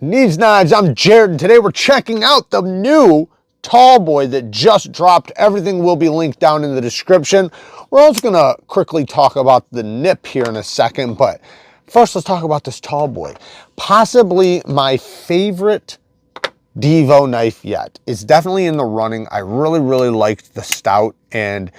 Neeves Knives, I'm Jared, and today we're checking out the new Tallboy that just dropped. Everything will be linked down in the description. We're also going to quickly talk about the nip here in a second, but first let's talk about this Tallboy. Possibly my favorite Divo knife yet. It's definitely in the running. I really liked the stout, and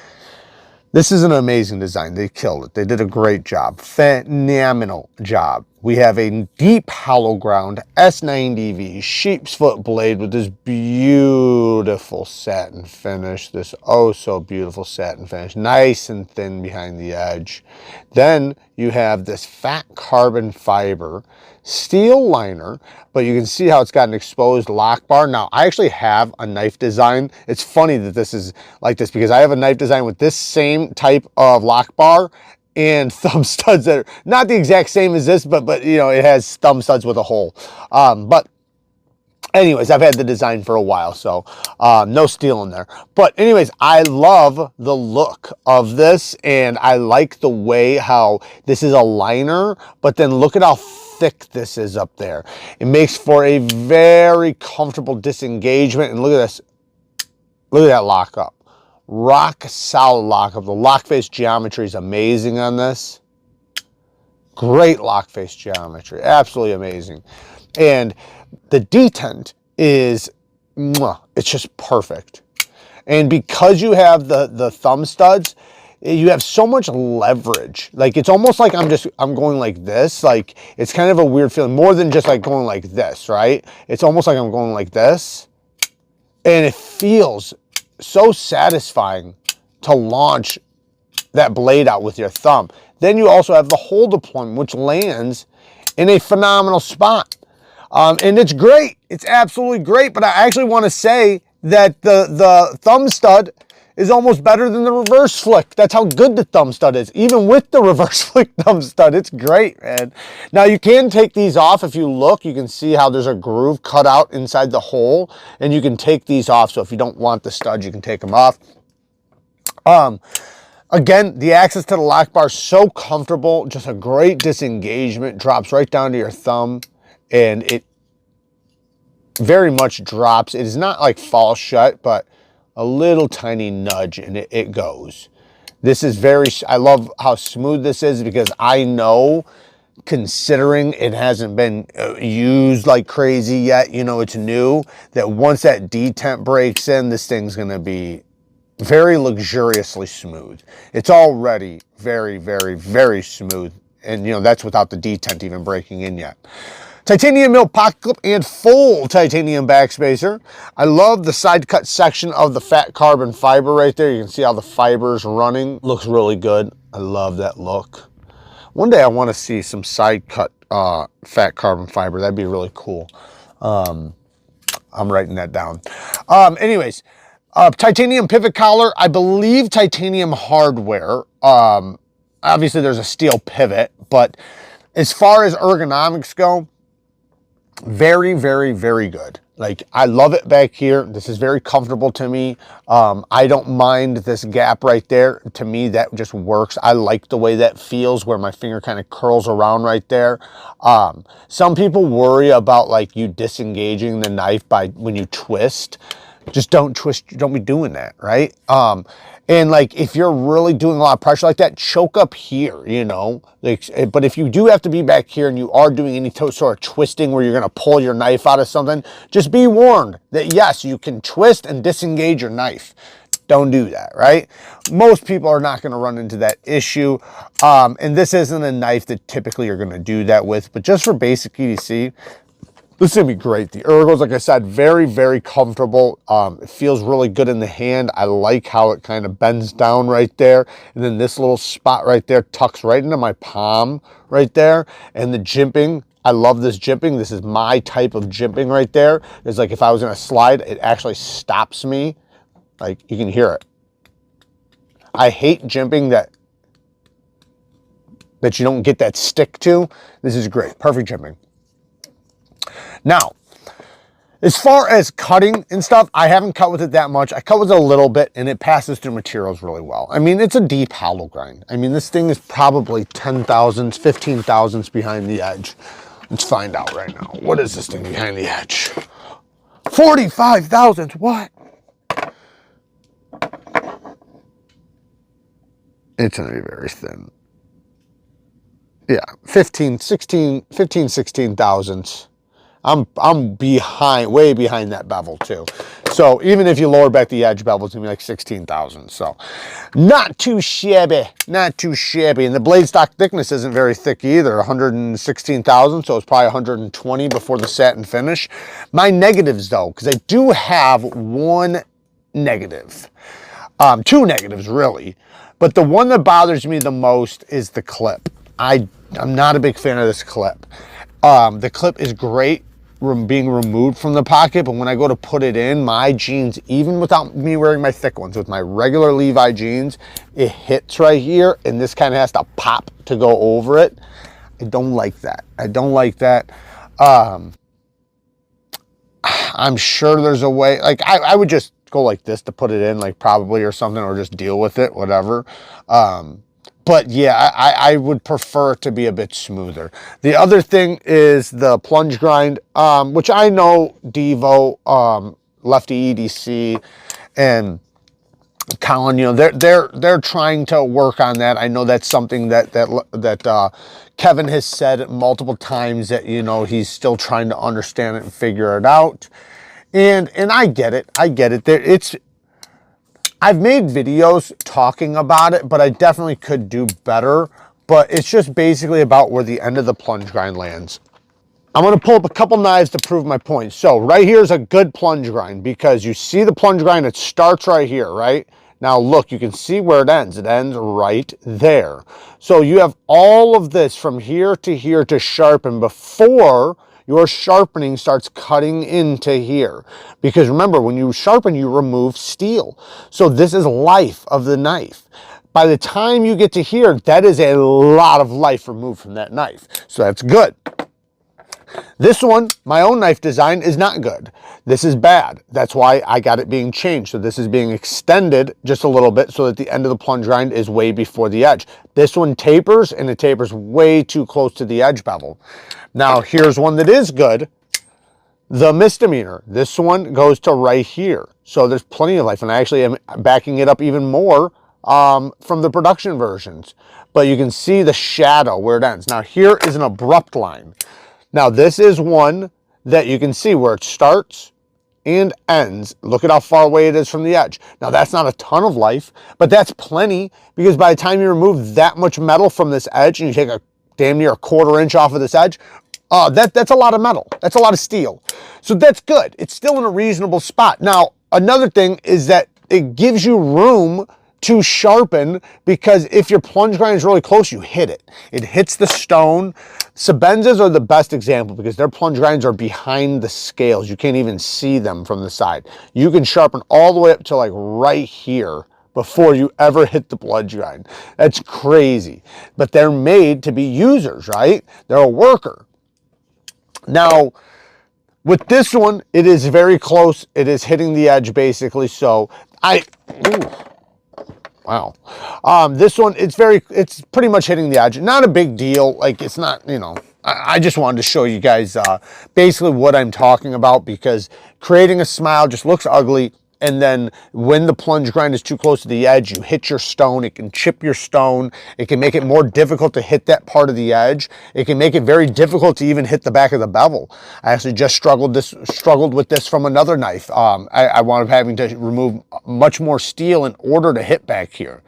this is an amazing design. They killed it. They did a great job. Phenomenal job. We have a deep hollow ground S90V sheep's foot blade with this beautiful satin finish. This oh so beautiful satin finish. Nice and thin behind the edge. Then you have this fat carbon fiber steel liner, but you can see how it's got an exposed lock bar. Now, I actually have a knife design. It's funny that this is like this because I have a knife design with this same type of lock bar and thumb studs that are not the exact same as this, but you know, it has thumb studs with a hole. But anyways, I've had the design for a while, so no steel in there. But anyways, I love the look of this, and I like the way how this is a liner, but then look at how thick this is up there. It makes for a very comfortable disengagement, and look at this. Look at that lockup. Rock solid lockup. The lock face geometry is amazing on this. Great lock face geometry. Absolutely amazing. And the detent is, it's just perfect. And because you have the thumb studs, you have so much leverage. Like, it's almost like I'm going like this. Like, it's kind of a weird feeling, more than just like going like this, right? It's almost like I'm going like this. And it feels so satisfying to launch that blade out with your thumb. Then you also have the hole deployment, which lands in a phenomenal spot. And it's great. It's absolutely great. But I actually want to say that the thumb stud is almost better than the reverse flick. That's how good the thumb stud is. Even with the reverse flick thumb stud, it's great, man. Now, you can take these off. If you look, you can see how there's a groove cut out inside the hole, and you can take these off. So if you don't want the stud, you can take them off. Again, the access to the lock bar is so comfortable. Just a great disengagement. Drops right down to your thumb, and it very much drops. It is not like fall shut, but a little tiny nudge and it goes. This is I love how smooth this is, because I know, considering it hasn't been used like crazy yet, you know, it's new, that once that detent breaks in, this thing's gonna be very luxuriously smooth. It's already very smooth, and you know, that's without the detent even breaking in yet. Titanium mill pocket clip and full titanium backspacer. I love the side cut section of the fat carbon fiber right there. You can see how the fiber's running. Looks really good. I love that look. One day I want to see some side cut fat carbon fiber. That'd be really cool. I'm writing that down. Anyways, titanium pivot collar. I believe titanium hardware. Obviously there's a steel pivot, but as far as ergonomics go, very good. Like, I love it back here. This is very comfortable to me. I don't mind this gap right there. To me, that just works. I like the way that feels, where my finger kind of curls around right there. Some people worry about like you disengaging the knife when you twist. Just don't twist, don't be doing that, right? And like, if you're really doing a lot of pressure like that, choke up here, you know? Like, but if you do have to be back here and you are doing any sort of twisting where you're gonna pull your knife out of something, just be warned that yes, you can twist and disengage your knife. Don't do that, right? Most people are not gonna run into that issue. And this isn't a knife that typically you're gonna do that with, but just for basic EDC, this is gonna be great. The ergos, like I said, very comfortable. It feels really good in the hand. I like how it kind of bends down right there. And then this little spot right there tucks right into my palm right there. And the jimping, I love this jimping. This is my type of jimping right there. It's like if I was gonna slide, it actually stops me. Like, you can hear it. I hate jimping that you don't get that stick to. This is great, perfect jimping. Now, as far as cutting and stuff, I haven't cut with it that much. I cut with it a little bit, and it passes through materials really well. I mean, it's a deep hollow grind. I mean, this thing is probably 10 thousandths, 15 thousandths behind the edge. Let's find out right now. What is this thing behind the edge? 45 thousandths, what? It's gonna be very thin. Yeah, 15, 16 thousandths. I'm behind, way behind that bevel too. So even if you lower back the edge bevel, it's gonna be like 16,000. So not too shabby, not too shabby. And the blade stock thickness isn't very thick either, 116,000. So it's probably 120 before the satin finish. My negatives though, because I do have one negative, two negatives really, but the one that bothers me the most is the clip. I'm not a big fan of this clip. The clip is great being removed from the pocket, but when I go to put it in, my jeans, even without me wearing my thick ones, with my regular Levi jeans, it hits right here, and this kind of has to pop to go over it. I don't like that. I don't like that. I'm sure there's a way, like I would just go like this to put it in, like probably, or something, or just deal with it, whatever. But yeah, I would prefer it to be a bit smoother. The other thing is the plunge grind, which I know Divo, Lefty EDC, and Colin, you know, they're trying to work on that. I know that's something that Kevin has said multiple times, that, you know, he's still trying to understand it and figure it out. And I get it. I get it. I've made videos talking about it, but I definitely could do better. But it's just basically about where the end of the plunge grind lands. I'm going to pull up a couple knives to prove my point. So right here is a good plunge grind, because you see the plunge grind, it starts right here, right? Now look, you can see where it ends. It ends right there. So you have all of this from here to sharpen before your sharpening starts cutting into here. Because remember, when you sharpen, you remove steel. So this is life of the knife. By the time you get to here, that is a lot of life removed from that knife. So that's good. This one, my own knife design, is not good. This is bad. That's why I got it being changed. So this is being extended just a little bit so that the end of the plunge grind is way before the edge. This one tapers, and it tapers way too close to the edge bevel. Now here's one that is good. The misdemeanor. This one goes to right here. So there's plenty of life, and I actually am backing it up even more from the production versions. But you can see the shadow where it ends. Now here is an abrupt line. Now this is one that you can see where it starts and ends. Look at how far away it is from the edge. Now that's not a ton of life, but that's plenty, because by the time you remove that much metal from this edge and you take a damn near a quarter inch off of this edge, that's a lot of metal. That's a lot of steel. So that's good. It's still in a reasonable spot. Now, another thing is that it gives you room to sharpen, because if your plunge grind is really close, you hit it. It hits the stone. Sebenzas are the best example, because their plunge grinds are behind the scales. You can't even see them from the side. You can sharpen all the way up to like right here before you ever hit the plunge grind. That's crazy. But they're made to be users, right? They're a worker. Now, with this one, it is very close. It is hitting the edge basically. So wow. This one, it's pretty much hitting the edge. Not a big deal. Like, it's not, you know, I just wanted to show you guys basically what I'm talking about, because creating a smile just looks ugly. And then when the plunge grind is too close to the edge, you hit your stone. It can chip your stone. It can make it more difficult to hit that part of the edge. It can make it very difficult to even hit the back of the bevel. I actually just struggled with this from another knife. I wound up having to remove much more steel in order to hit back here.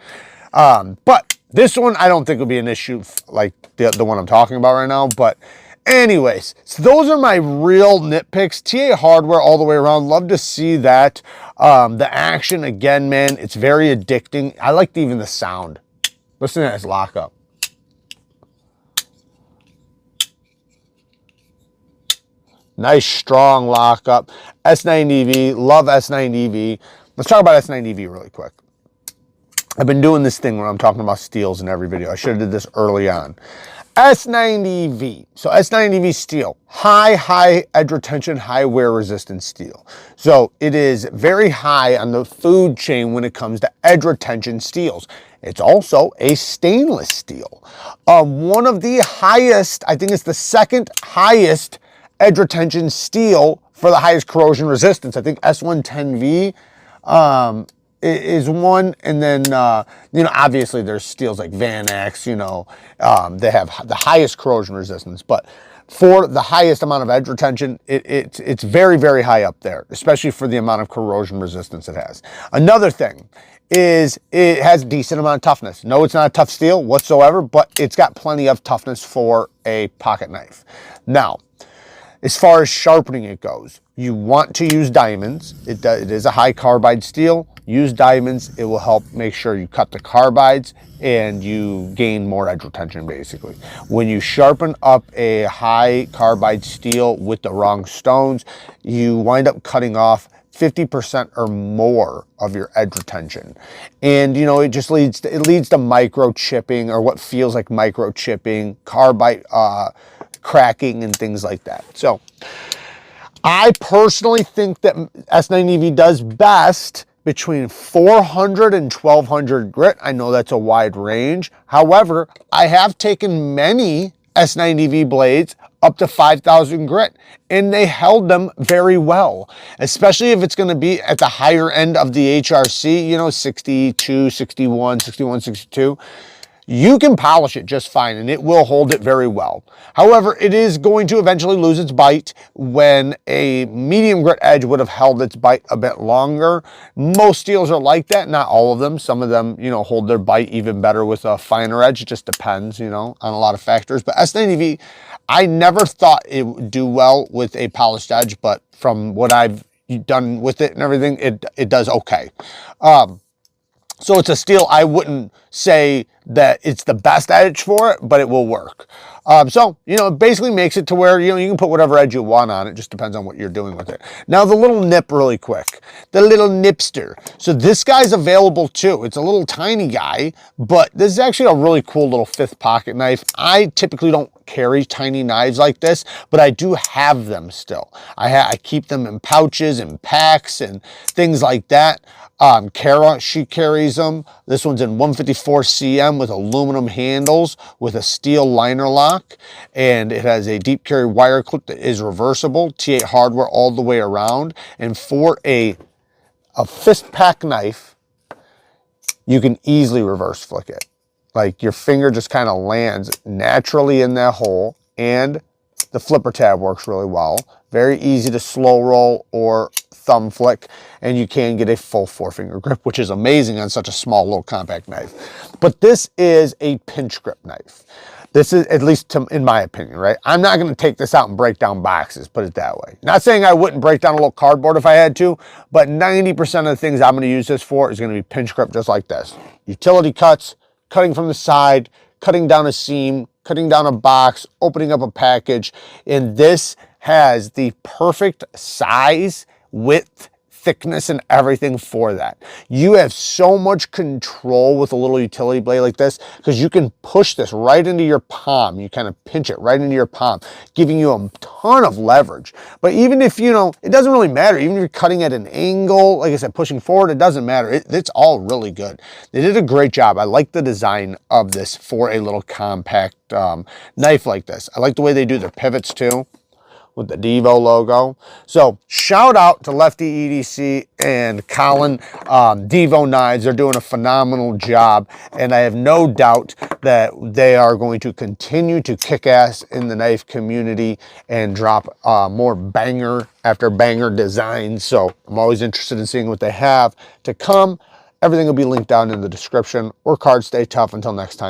But this one, I don't think will be an issue like the one I'm talking about right now. But anyways, so those are my real nitpicks. TA hardware all the way around. Love to see that. The action, again, man, it's very addicting. I liked even the sound. Listen to this lockup. Nice, strong lockup. S9EV, love S9EV. Let's talk about S9EV really quick. I've been doing this thing where I'm talking about steels in every video. I should have did this early on. S90V. So S90V steel, high edge retention, high wear resistance steel. So it is very high on the food chain when it comes to edge retention steels. It's also a stainless steel. One of the highest, I think it's the second highest edge retention steel for the highest corrosion resistance. I think S110V is one, and then you know, obviously there's steels like Vanax, you know, they have the highest corrosion resistance, but for the highest amount of edge retention, it's very high up there, especially for the amount of corrosion resistance it has. Another thing is it has a decent amount of toughness. No, it's not a tough steel whatsoever, but it's got plenty of toughness for a pocket knife. Now, as far as sharpening it goes, you want to use diamonds. It is a high carbide steel. Use diamonds. It will help make sure you cut the carbides and you gain more edge retention, basically. When you sharpen up a high carbide steel with the wrong stones, you wind up cutting off 50% or more of your edge retention. And you know, it just leads to microchipping, or what feels like microchipping, carbide cracking and things like that. So I personally think that S90V does best between 400 and 1200 grit. I know that's a wide range. However, I have taken many S90V blades up to 5,000 grit, and they held them very well, especially if it's going to be at the higher end of the HRC, you know, 62, 61, 61, 62. You can polish it just fine and it will hold it very well. However, it is going to eventually lose its bite when a medium grit edge would have held its bite a bit longer. Most steels are like that, not all of them. Some of them, you know, hold their bite even better with a finer edge. It just depends, you know, on a lot of factors. But S90V, I never thought it would do well with a polished edge, but from what I've done with it and everything, it does okay. So it's a steel, I wouldn't say that it's the best edge for it, but it will work. So, you know, it basically makes it to where, you know, you can put whatever edge you want on it. Just depends on what you're doing with it. Now, the little nip really quick. The little Nipster. So this guy's available too. It's a little tiny guy, but this is actually a really cool little fifth pocket knife. I typically don't carry tiny knives like this, but I do have them still. I keep them in pouches and packs and things like that. Kara, she carries them. This one's in 154 cm with aluminum handles with a steel liner lock, and it has a deep carry wire clip that is reversible, T8 hardware all the way around. And for a fist pack knife, you can easily reverse flick it. Like your finger just kind of lands naturally in that hole, and the flipper tab works really well. Very easy to slow roll or thumb flick, and you can get a full 4-finger grip, which is amazing on such a small little compact knife. But this is a pinch grip knife. This is, at least in my opinion, right? I'm not going to take this out and break down boxes, put it that way. Not saying I wouldn't break down a little cardboard if I had to, but 90% of the things I'm going to use this for is going to be pinch grip, just like this. Utility cuts, cutting from the side, cutting down a seam, cutting down a box, opening up a package. And this has the perfect size, width, thickness, and everything for that. You have so much control with a little utility blade like this, because you can push this right into your palm. You kind of pinch it right into your palm, giving you a ton of leverage. But even if, you know, it doesn't really matter. Even if you're cutting at an angle, like I said, pushing forward, it doesn't matter. It's all really good. They did a great job. I like the design of this for a little compact knife like this. I like the way they do their pivots too, with the Divo logo. So shout out to Lefty EDC and Colin, Divo Knives. They're doing a phenomenal job, and I have no doubt that they are going to continue to kick ass in the knife community and drop more banger after banger designs. So I'm always interested in seeing what they have to come. Everything will be linked down in the description. Work hard, stay tough. Until next time.